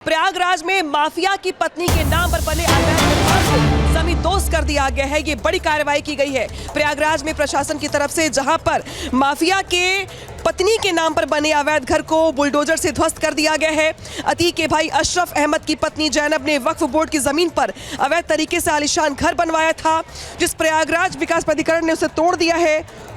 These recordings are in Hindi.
प्रयागराज में माफिया की पत्नी के नाम पर बने अवैध निर्माण को जमींदोज कर दिया गया है। ये बड़ी कार्रवाई की गई है प्रयागराज में प्रशासन की तरफ से, जहां पर माफिया के पत्नी के नाम पर बने अवैध घर को बुलडोजर से ध्वस्त कर दिया गया है। अतीक के भाई अशरफ अहमद की पत्नी जैनब ने वक्फ बोर्ड की जमीन पर अवैध तरीके से आलीशान घर बनवाया था, जिस प्रयागराज विकास प्राधिकरण ने उसे तोड़ दिया है।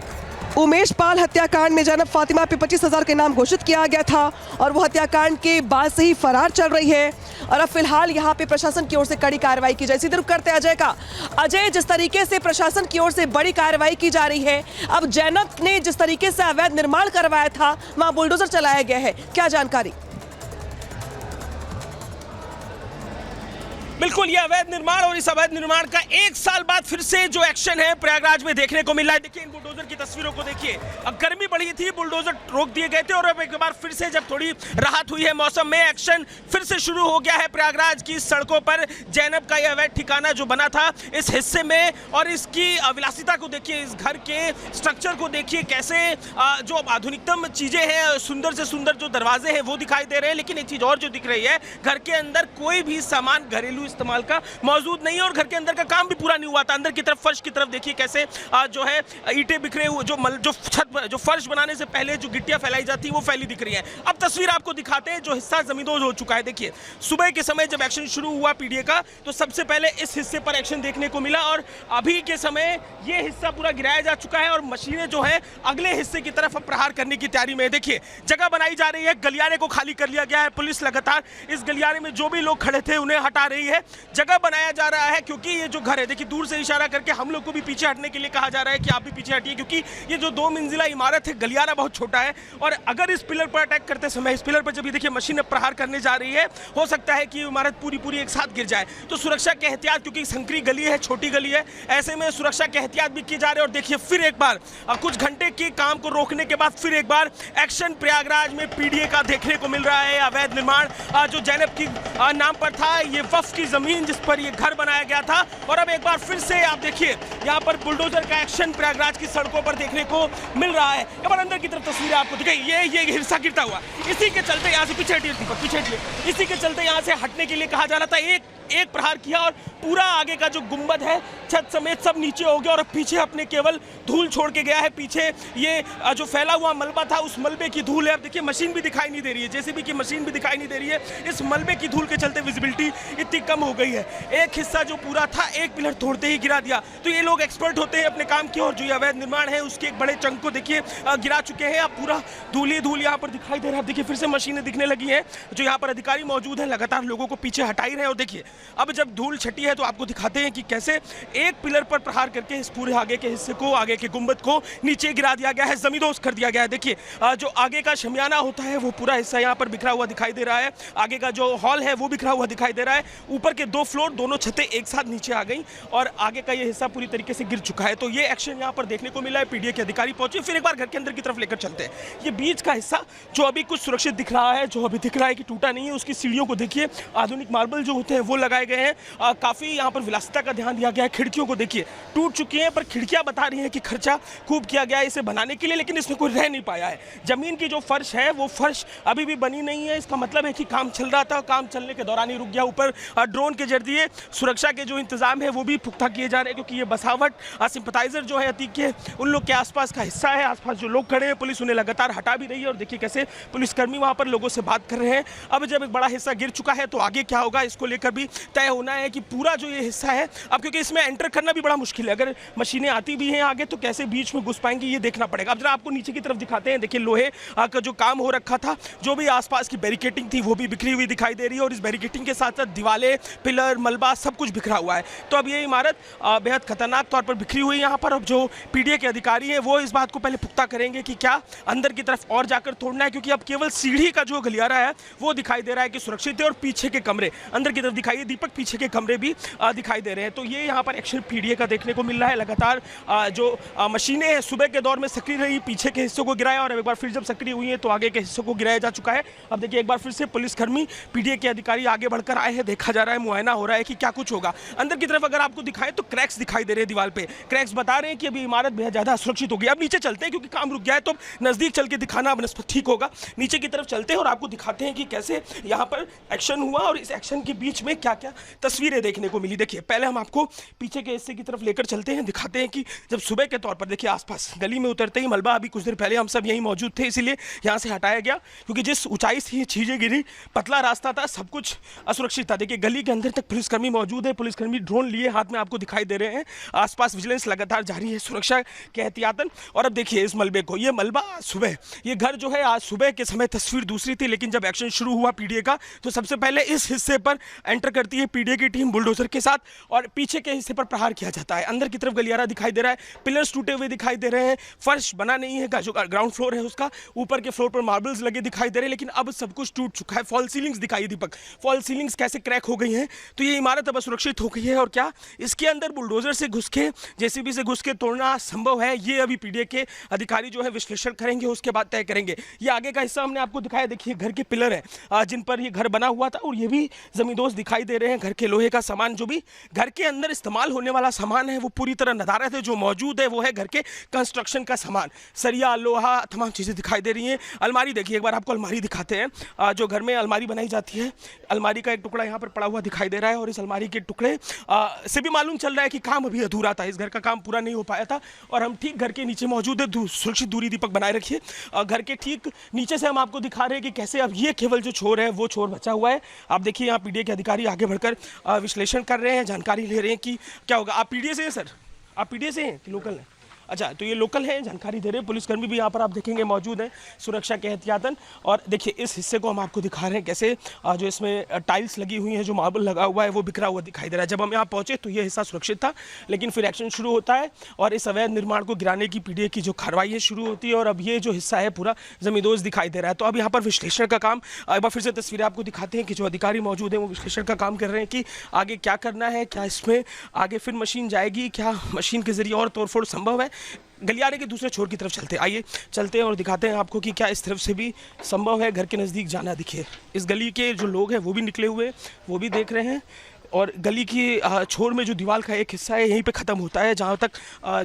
उमेश पाल हत्याकांड में जैनब फातिमा पे 25,000 के नाम घोषित किया गया था और वो हत्याकांड के बाद से ही फरार चल रही है। और अब फिलहाल यहाँ पे प्रशासन की ओर से कड़ी कार्रवाई की जाए। सीधे रुख करते अजय का। अजय, जिस तरीके से प्रशासन की ओर से बड़ी कार्रवाई की जा रही है, अब जैनब ने जिस तरीके से अवैध निर्माण करवाया था वहां बुलडोजर चलाया गया है, क्या जानकारी? बिल्कुल, ये अवैध निर्माण और इस अवैध निर्माण का एक साल बाद फिर से जो एक्शन है प्रयागराज में देखने को मिल रहा है। देखिए इन बुलडोजर की तस्वीरों को देखिए। अब गर्मी बढ़ी थी, बुलडोजर रोक दिए गए थे और अब एक बार फिर से जब थोड़ी राहत हुई है मौसम में, एक्शन फिर से शुरू हो गया है प्रयागराज की सड़कों पर। जैनब का यह अवैध ठिकाना जो बना था इस हिस्से में, और इसकी विलासिता को देखिए, इस घर के स्ट्रक्चर को देखिए, कैसे जो आधुनिकतम चीजें हैं, सुंदर से सुंदर जो दरवाजे हैं वो दिखाई दे रहे हैं। लेकिन एक चीज और जो दिख रही है, घर के अंदर कोई भी सामान घरेलू इस्तेमाल का मौजूद नहीं है और घर के अंदर का काम भी पूरा नहीं हुआ था। अंदर की तरफ, फर्श की तरफ देखिए कैसे जो है ईंटें बिखरे हुए, जो छत, जो फर्श बनाने से पहले जो गिट्टियां फैलाई जाती वो फैली दिख रही हैं। अब तस्वीर आपको दिखाते हैं जो हिस्सा जमींदोज हो चुका है। देखिए सुबह के समय जब एक्शन शुरू हुआ पीडीए का, तो सबसे पहले इस हिस्से पर एक्शन देखने को मिला और अभी के समय ये हिस्सा पूरा गिराया जा चुका है और मशीनें जो है अगले हिस्से की तरफ प्रहार करने की तैयारी में। देखिए जगह बनाई जा रही है, गलियारे को खाली कर लिया गया है। पुलिस लगातार इस गलियारे में जो भी लोग खड़े थे उन्हें हटा रही है। जगह बनाया जा रहा है क्योंकि ये जो घर है, देखिए दूर से इशारा करके हम लोग को भी पीछे हटने के लिए कहा जा रहा है कि आप भी पीछे हटिए, क्योंकि ये जो 2 मंजिला इमारत है, गलियारा बहुत छोटा है और अगर इस पिलर पर अटैक करते समय, इस पिलर पर जब ये देखिए मशीन प्रहार करने जा रही है, हो सकता है कि ये इमारत पूरी एक साथ गिर जाए। तो सुरक्षा के एहतियात, क्योंकि संकरी गली है, छोटी गली है, ऐसे में सुरक्षा के एहतियात भी किए जा रहे हैं। और देखिए फिर एक बार कुछ घंटे के काम को रोकने के बाद फिर एक बार एक्शन प्रयागराज में पीडीए का देखने को मिल रहा है। अवैध निर्माण जो जैनब की नाम पर था, ये वक्फ की जमीन जिस पर ये घर बनाया गया था, और अब एक बार फिर से आप देखिए यहाँ पर बुलडोजर का एक्शन प्रयागराज की सड़कों पर देखने को मिल रहा है। एक बार अंदर की तरफ तस्वीरें आपको दिखाई, ये हिस्सा गिरता हुआ, इसी के चलते यहाँ से पीछे हटिए, इसी के चलते यहाँ से हटने के लिए कहा जा रहा था। एक प्रहार किया और पूरा आगे का जो गुंबद है, छत समेत सब नीचे हो गया और पीछे अपने केवल धूल छोड़ के गया है। पीछे ये जो फैला हुआ मलबा था, उस मलबे की धूल है। अब देखिए मशीन भी दिखाई नहीं दे रही है, जेसीबी की मशीन भी दिखाई नहीं दे रही है। इस मलबे की धूल के चलते विजिबिलिटी इतनी कम हो गई है। एक हिस्सा जो पूरा था, एक पिलर तोड़ते ही गिरा दिया। तो ये लोग एक्सपर्ट होते हैं अपने काम की, और जो ये अवैध निर्माण है उसके एक बड़े चंक को देखिए गिरा चुके हैं। अब पूरा धूल यहाँ पर दिखाई दे रहा है। देखिए फिर से मशीनें दिखने लगी हैं। जो यहाँ पर अधिकारी मौजूद है लगातार लोगों को पीछे हटा ही रहे हैं। और देखिए अब जब धूल छटी है तो आपको दिखाते हैं कि कैसे एक पिलर पर प्रहार करके इस पूरे आगे के हिस्से को, आगे के गुंबद को नीचे गिरा दिया गया है, जमींदोज कर दिया गया है। देखिए जो आगे का शमियाना होता है वो पूरा हिस्सा यहाँ पर बिखरा हुआ दिखाई दे रहा है। आगे का जो हॉल है वो बिखरा हुआ दिखाई दे रहा है। ऊपर के 2 फ्लोर, दोनों छतें एक साथ नीचे आ गई और आगे का ये हिस्सा पूरी तरीके से गिर चुका है। तो ये एक्शन यहाँ पर देखने को मिला है। पीडीए के अधिकारी पहुंचे। फिर एक बार घर के अंदर की तरफ लेकर चलते हैं। ये बीच का हिस्सा जो अभी कुछ सुरक्षित दिख रहा है, जो अभी दिख रहा है कि टूटा नहीं है, उसकी सीढ़ियों को देखिए, आधुनिक मार्बल जो होते हैं वो लगाए गए हैं। काफी यहाँ पर विलासिता का ध्यान दिया गया है। खिड़कियों को देखिए टूट चुकी हैं, पर खिड़कियां बता रही हैं कि खर्चा खूब किया गया है इसे बनाने के लिए, लेकिन इसमें कोई रह नहीं पाया है। जमीन की जो फर्श है वो फर्श अभी भी बनी नहीं है। इसका मतलब है कि काम चल रहा था, काम चलने के दौरान ही रुक गया। ऊपर ड्रोन के जरिए सुरक्षा के जो इंतजाम है वो भी पुख्ता किए जा रहे हैं, क्योंकि ये बसावट सिंपथाइजर जो है अतीक के, उन लोग के आसपास का हिस्सा है। आसपास जो लोग खड़े हैं, पुलिस उन्हें लगातार हटा भी रही है। और देखिए कैसे पुलिसकर्मी वहां पर लोगों से बात कर रहे हैं। अब जब एक बड़ा हिस्सा गिर चुका है तो आगे क्या होगा इसको लेकर भी तय होना है कि पूरा जो ये हिस्सा है, अब क्योंकि इसमें एंटर करना भी बड़ा मुश्किल है, अगर मशीनें आती भी हैं आगे तो कैसे बीच में घुस पाएंगी ये देखना पड़ेगा। अब जरा आपको नीचे की तरफ दिखाते हैं। देखिए लोहे का जो काम हो रखा था, जो भी आसपास की बैरिकेटिंग थी वो भी बिखरी हुई दिखाई दे रही है और इस बैरिकेटिंग के साथ साथ दीवारें, पिलर, मलबा सब कुछ बिखरा हुआ है। तो अब ये इमारत बेहद खतरनाक तौर पर बिखरी हुई है यहाँ पर। अब जो पीडीए के अधिकारी है वो इस बात को पहले पुख्ता करेंगे कि क्या अंदर की तरफ और जाकर तोड़ना है, क्योंकि अब केवल सीढ़ी का जो गलियारा है वो दिखाई दे रहा है कि सुरक्षित है और पीछे के कमरे अंदर की तरफ दिखाई ये दीपक पीछे के कमरे भी दिखाई दे रहे हैं। तो ये यहाँ पर एक्शन पीडीए का देखने को मिल रहा है। लगातार जो मशीनें हैं सुबह के दौर में सक्रिय रही, पीछे के हिस्सों को गिराया और एक बार फिर जब सक्रिय हुई है तो आगे के हिस्सों को गिराया जा चुका है। अब देखिए एक बार फिर से पुलिसकर्मी पीडीए के अधिकारी आगे बढ़कर आए हैं, देखा जा रहा है, मुआयना हो रहा है कि क्या कुछ होगा। अंदर की तरफ अगर आपको दिखाएं तो क्रैक्स दिखाई दे रहे हैं दीवार पे, क्रैक्स बता रहे हैं कि अभी इमारत बेहद ज़्यादा असुरक्षित होगी। अब नीचे चलते हैं क्योंकि काम रुक गया है, तो नज़दीक चल के दिखाना बनस्पत ठीक होगा। नीचे की तरफ चलते हैं और आपको दिखाते हैं कि कैसे यहाँ पर एक्शन हुआ और इस एक्शन के बीच में क्या क्या तस्वीरें देखने को मिली। देखिए पहले हम आपको पीछे के हिस्से की तरफ लेकर चलते हैं, दिखाते हैं कि जब सुबह के तौर पर देखिए आसपास गली में उतरते ही मलबा, अभी कुछ देर पहले हम सब यहीं मौजूद थे इसीलिए यहाँ से हटाया गया क्योंकि जिस ऊंचाई से ये चीज़ें गिरी, पतला रास्ता था, सब कुछ असुरक्षित था। देखिए गली के अंदर तक पुलिसकर्मी मौजूद है, पुलिसकर्मी ड्रोन लिए हाथ में आपको दिखाई दे रहे हैं। आसपास विजिलेंस लगातार जारी है सुरक्षा के एहतियातन। और अब देखिए इस मलबे को, ये मलबा सुबह, ये घर जो है आज सुबह के समय तस्वीर दूसरी थी, लेकिन जब एक्शन शुरू हुआ पीडीए का तो सबसे पहले इस हिस्से पर एंटर करती है पीडीए की टीम बुलडोजर के साथ और पीछे के हिस्से पर प्रहार किया जाता है। अंदर की तरफ गलियारा दिखाई दे रहा है, पिलर्स टूटे हुए दिखाई दे रहे हैं, फर्श बना नहीं है, जो ग्राउंड फ्लोर है उसका, ऊपर के फ्लोर पर मार्बल्स लगे दिखाई दे रहे हैं, लेकिन अब सब कुछ टूट चुका है। फॉल सीलिंग्स दिखाई दीपक, फॉल सीलिंग्स कैसे क्रैक हो गई हैं, तो ये इमारत अब असुरक्षित हो गई है। और क्या इसके अंदर बुलडोजर से घुस के, जेसीबी से घुस के तोड़ना संभव है, ये अभी पीडीए के अधिकारी जो है विश्लेषण करेंगे, उसके बाद तय करेंगे। ये आगे का हिस्सा हमने आपको दिखाया, देखिए घर के पिलर है जिन पर ये घर बना हुआ था और ये भी जमींदोज दिखाई दे रहे हैं। घर के लोहे का सामान, जो भी घर के अंदर इस्तेमाल होने वाला सामान है वो पूरी तरह नदारत है। जो मौजूद है वो है घर के कंस्ट्रक्शन का सामान, सरिया, लोहा, तमाम चीज़ें दिखाई दे रही हैं। अलमारी देखिए, एक बार आपको अलमारी दिखाते हैं। जो घर में अलमारी बनाई जाती है, अलमारी का एक टुकड़ा यहाँ पर पड़ा हुआ दिखाई दे रहा है और इस अलमारी के टुकड़े से भी मालूम चल रहा है कि काम अभी अधूरा था, इस घर का काम पूरा नहीं हो पाया था। और हम ठीक घर के नीचे मौजूद है, सुरक्षित दूरी दीपक बनाए रखिए। घर के ठीक नीचे से हम आपको दिखा रहे हैं कि कैसे अब ये केवल जो छोर है वो छोर बचा हुआ है। आप देखिए यहाँ पीडीए के अधिकारी आगे बढ़कर विश्लेषण कर रहे हैं, जानकारी ले रहे हैं कि क्या होगा। आप पीडीए से हैं सर? आप पीडीए से हैं कि लोकल हैं? अच्छा, तो ये लोकल है, जानकारी दे रहे हैं। पुलिसकर्मी भी यहाँ पर आप देखेंगे मौजूद हैं सुरक्षा के एहतियातन। और देखिए इस हिस्से को हम आपको दिखा रहे हैं कैसे जो इसमें टाइल्स लगी हुई हैं, जो मार्बल लगा हुआ है वो बिखरा हुआ दिखाई दे रहा है। जब हम यहाँ पहुँचे तो ये हिस्सा सुरक्षित था, लेकिन फिर एक्शन शुरू होता है और इस अवैध निर्माण को गिराने की पीडीए की जो कार्रवाई है शुरू होती है और अब ये जो हिस्सा है पूरा जमींदोज दिखाई दे रहा है। तो अब यहाँ पर विश्लेषण का काम, एक बार फिर से तस्वीरें आपको दिखाते हैं कि जो अधिकारी मौजूद हैं वो विश्लेषण का काम कर रहे हैं कि आगे क्या करना है, क्या इसमें आगे फिर मशीन जाएगी, क्या मशीन के जरिए और तोड़फोड़ संभव है। गलियारे के दूसरे छोर की तरफ चलते हैं, आइए चलते हैं और दिखाते हैं आपको कि क्या इस तरफ से भी संभव है घर के नज़दीक जाना। दिखे इस गली के जो लोग हैं वो भी निकले हुए, वो भी देख रहे हैं। और गली की छोर में जो दीवार का एक हिस्सा है यहीं पे ख़त्म होता है, जहाँ तक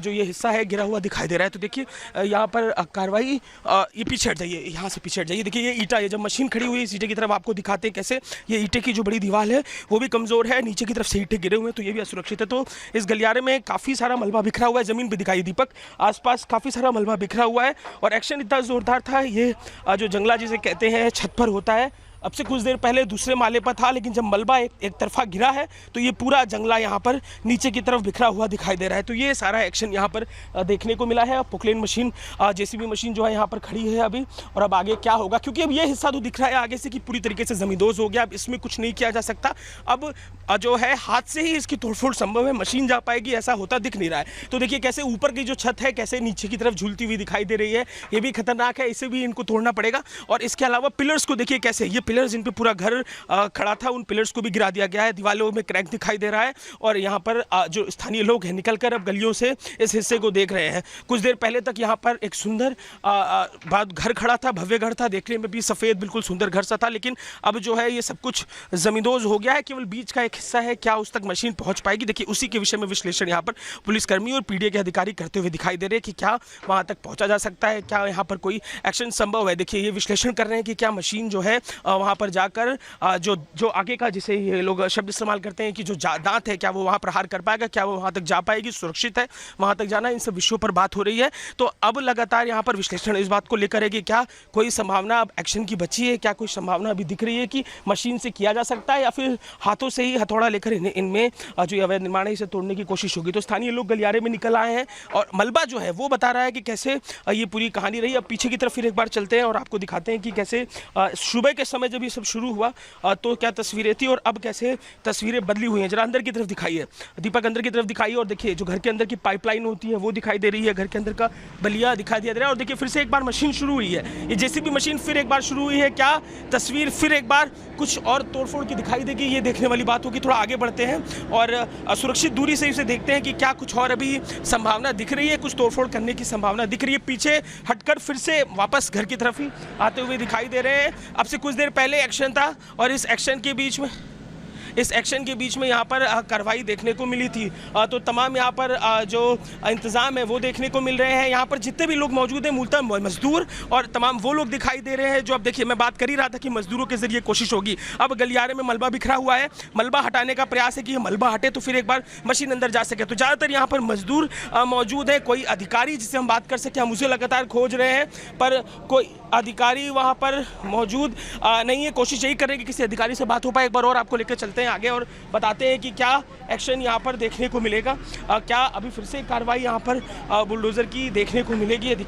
जो ये हिस्सा है गिरा हुआ दिखाई दे रहा है। तो देखिए यहाँ पर कार्रवाई, ये पीछे हट जाइए, यहाँ से पीछे हट जाइए। देखिए ये ईंटा है, जब मशीन खड़ी हुई है इस ईंटे की तरफ आपको दिखाते हैं कैसे ये ईंटे की जो बड़ी दीवार है वो भी कमज़ोर है, नीचे की तरफ से ईंटे गिरे हुए हैं, तो ये भी असुरक्षित है। तो इस गलियारे में काफ़ी सारा मलबा बिखरा हुआ है, ज़मीन पर दिखाई दीपक, आसपास काफ़ी सारा मलबा बिखरा हुआ है। और एक्शन इतना ज़ोरदार था, ये जो जंगला जिसे कहते हैं छत पर होता है, अब से कुछ देर पहले दूसरे माले पर था, लेकिन जब मलबा एक तरफा गिरा है तो ये पूरा जंगला यहाँ पर नीचे की तरफ बिखरा हुआ दिखाई दे रहा है। तो ये सारा एक्शन यहाँ पर देखने को मिला है। पोकलेन मशीन, जेसीबी मशीन जो है यहाँ पर खड़ी है अभी, और अब आगे क्या होगा, क्योंकि अब ये हिस्सा तो दिख रहा है आगे से कि पूरी तरीके से जमींदोज हो गया, अब इसमें कुछ नहीं किया जा सकता। अब जो है हाथ से ही इसकी तोड़फोड़ संभव है, मशीन जा पाएगी ऐसा होता दिख नहीं रहा है। तो देखिए कैसे ऊपर की जो छत है कैसे नीचे की तरफ झूलती हुई दिखाई दे रही है, ये भी खतरनाक है, इसे भी इनको तोड़ना पड़ेगा। और इसके अलावा पिलर्स को देखिए कैसे, ये पिलर्स जिन पे पूरा घर खड़ा था उन पिलर्स को भी गिरा दिया गया है, दीवारों में क्रैक दिखाई दे रहा है। और यहाँ पर जो स्थानीय लोग हैं निकलकर अब गलियों से इस हिस्से को देख रहे हैं। कुछ देर पहले तक यहाँ पर एक सुंदर घर खड़ा था, भव्य घर था, देखने में भी सफ़ेद बिल्कुल सुंदर घर सा था, लेकिन अब जो है ये सब कुछ जमींदोज हो गया है, केवल बीच का एक हिस्सा है, क्या उस तक मशीन पहुँच पाएगी। देखिए उसी के विषय में विश्लेषण यहाँ पर पुलिसकर्मी और पीडीए के अधिकारी करते हुए दिखाई दे रहे हैं कि क्या वहाँ तक पहुँचा जा सकता है, क्या यहाँ पर कोई एक्शन संभव है। देखिए ये विश्लेषण कर रहे हैं कि क्या मशीन जो है वहाँ पर जाकर जो आगे का, जिसे ये लोग शब्द इस्तेमाल करते हैं कि जो दांत है, क्या वो वहाँ प्रहार कर पाएगा, क्या वो वहाँ तक जा पाएगी, सुरक्षित है वहाँ तक जाना, इन सब विषयों पर बात हो रही है। तो अब लगातार यहाँ पर विश्लेषण इस बात को लेकर है कि क्या कोई संभावना अब एक्शन की बची है, क्या कोई संभावना अभी दिख रही है कि मशीन से किया जा सकता है या फिर हाथों से ही हथौड़ा लेकर इनमें जो अवैध निर्माण है इसे तोड़ने की कोशिश होगी। तो स्थानीय लोग गलियारे में निकल आए हैं और मलबा जो है वो बता रहा है कि कैसे ये पूरी कहानी रही। अब पीछे की तरफ फिर एक बार चलते हैं और आपको दिखाते हैं कि कैसे सुबह के समय समय जब ये सब शुरू हुआ तो क्या तस्वीरें थी और अब कैसे तस्वीरें बदली हुई हैं। जरा अंदर की तरफ दिखाइए दीपक, अंदर की तरफ दिखाइए और देखिए जो घर के अंदर की पाइपलाइन होती है वो दिखाई दे रही है, घर के अंदर का बलिया दिखाई दे रहा है। और देखिए फिर से एक बार मशीन शुरू हुई है, ये जेसीबी मशीन फिर एक बार शुरू हुई है। क्या तस्वीर फिर एक बार कुछ और तोड़फोड़ की दिखाई देगी, ये देखने वाली बात होगी। थोड़ा आगे बढ़ते हैं और सुरक्षित दूरी से इसे देखते हैं कि क्या कुछ और अभी संभावना दिख रही है, कुछ तोड़फोड़ करने की संभावना दिख रही है। पीछे हटकर फिर से वापस घर की तरफ ही आते हुए दिखाई दे रहे हैं। अब से कुछ देर पहले एक्शन था और इस एक्शन के बीच में यहाँ पर कार्रवाई देखने को मिली थी। तो तमाम यहाँ पर जो इंतज़ाम है वो देखने को मिल रहे हैं। यहाँ पर जितने भी लोग मौजूद हैं मूलतः मजदूर और तमाम वो लोग दिखाई दे रहे हैं जो अब देखिए मैं बात कर ही रहा था कि मजदूरों के जरिए कोशिश होगी। अब गलियारे में मलबा बिखरा हुआ है, मलबा हटाने का प्रयास है कि ये मलबा हटे तो फिर एक बार मशीन अंदर जा सके। तो ज़्यादातर यहाँ पर मजदूर मौजूद है, कोई अधिकारी जिसे हम बात कर सकें हम उसे लगातार खोज रहे हैं पर कोई अधिकारी वहाँ पर मौजूद नहीं है। कोशिश यही कर रहे हैं कि किसी अधिकारी से बात हो पाए। एक बार और आपको लेकर चलते हैं आगे और बताते हैं कि क्या एक्शन यहाँ पर देखने को मिलेगा। क्या अभी फिर से कार्रवाई यहाँ पर बुलडोज़र की देखने को मिलेगी। अधिकारी